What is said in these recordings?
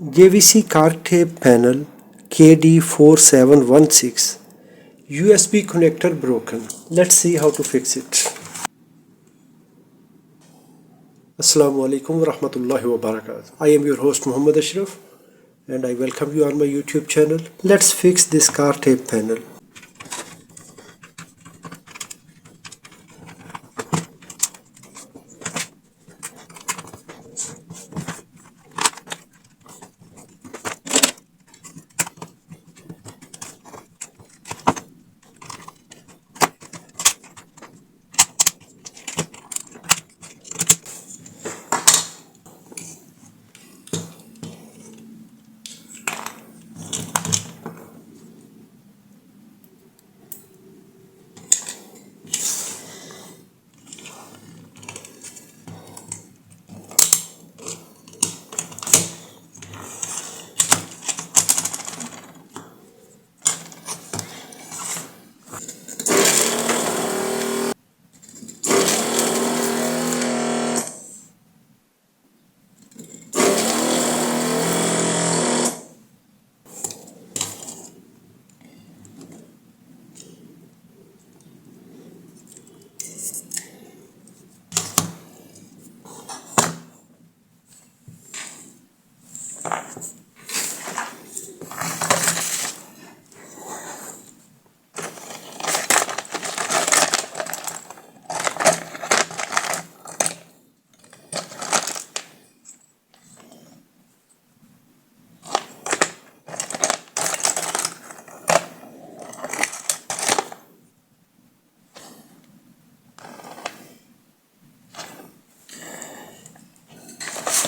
JVC car tape panel KD-R716 USB connector broken. Let's see how to fix it. Assalamu alaikum wa rahmatullahi wa barakatuh. I am your host Muhammad Ashraf and I welcome you on my YouTube channel. Let's fix this car tape panel.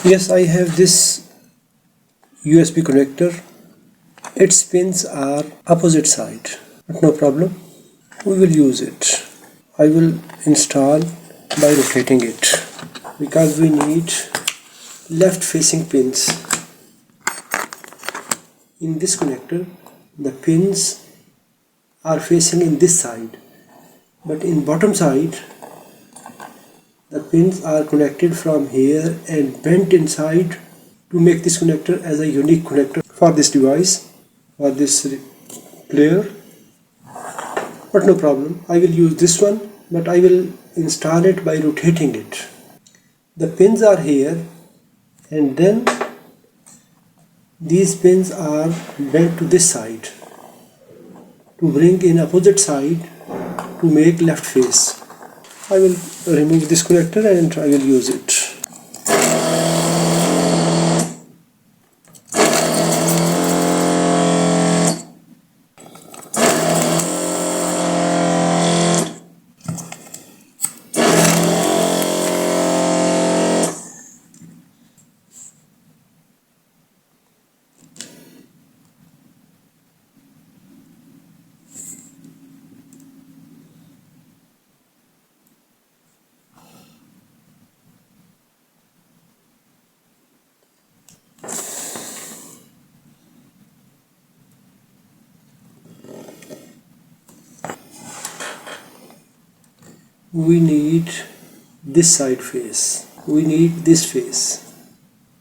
Yes, I have this USB connector. Its pins are opposite side, but no problem. We will use it. I will install by rotating it because we need left facing pins. In this connector, the pins are facing in this side, but in bottom side, the pins are connected from here and bent inside to make this connector as a unique connector for this device, for this player. But no problem, I will use this one, but I will install it by rotating it. The pins are here and then these pins are bent to this side to bring in opposite side to make left face. I will remove this connector and I will use it. We need this side face. We need this face.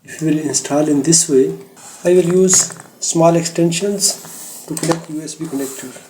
If we will install in this way, I will use small extensions to connect USB connector.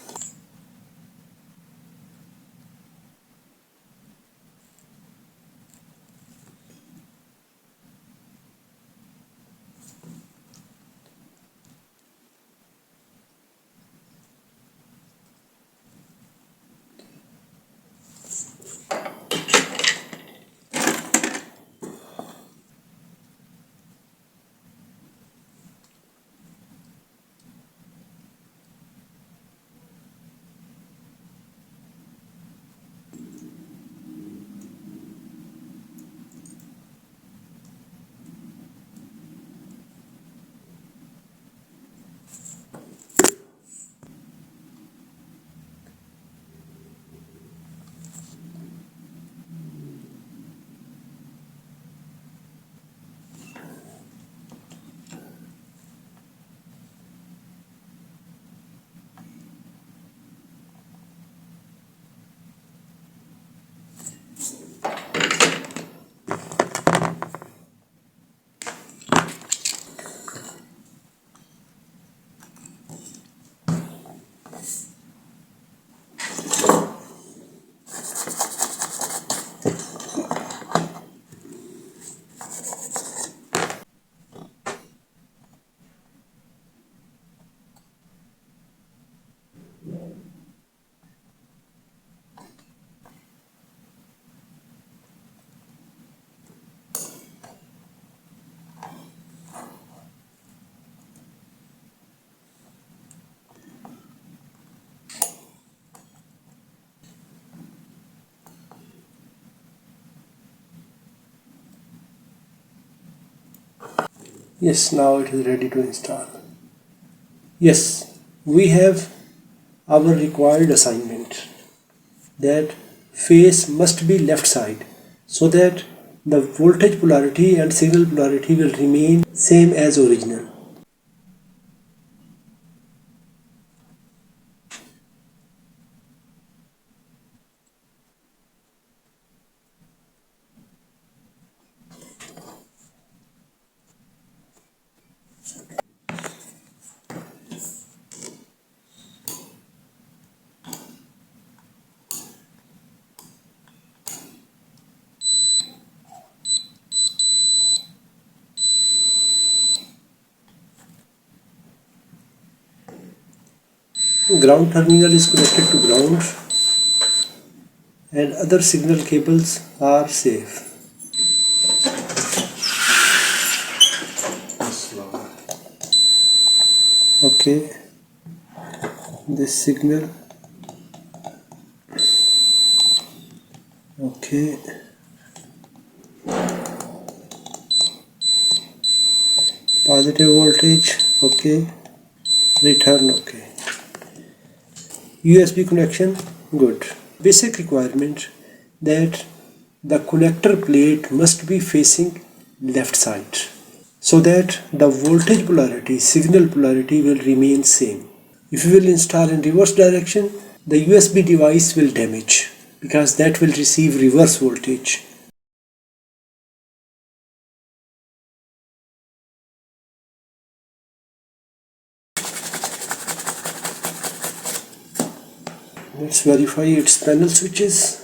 Yes, now it is ready to install. Yes, we have our required assignment that face must be left side so that the voltage polarity and signal polarity will remain same as original. Ground terminal is connected to ground and other signal cables are safe. Okay, this signal, okay, positive voltage, okay, return, okay. USB connection, good. Basic requirement that the connector plate must be facing left side so that the voltage polarity, signal polarity will remain same. If you will install in reverse direction, the USB device will damage because that will receive reverse voltage. Let's verify its panel switches.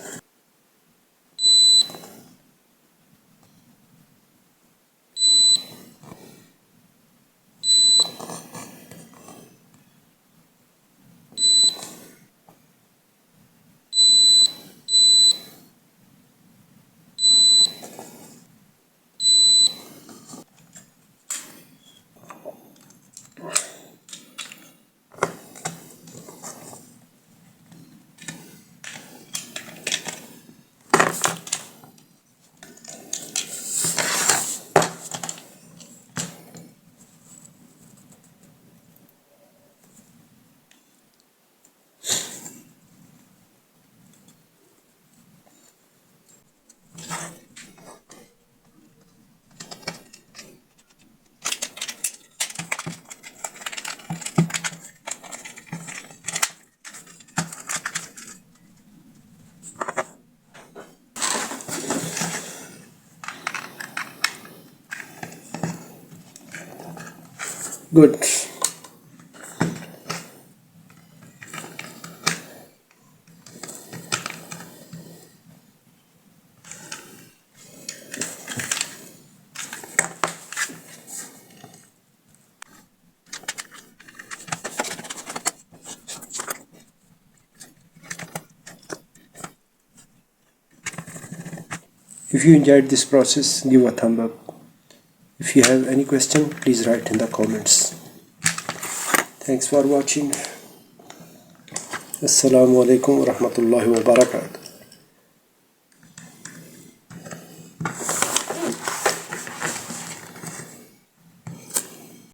Good. If you enjoyed this process, give a thumb up. If you have any question, please write in the comments. Thanks for watching. Assalamu alaikum wa rahmatullahi wa barakatuh.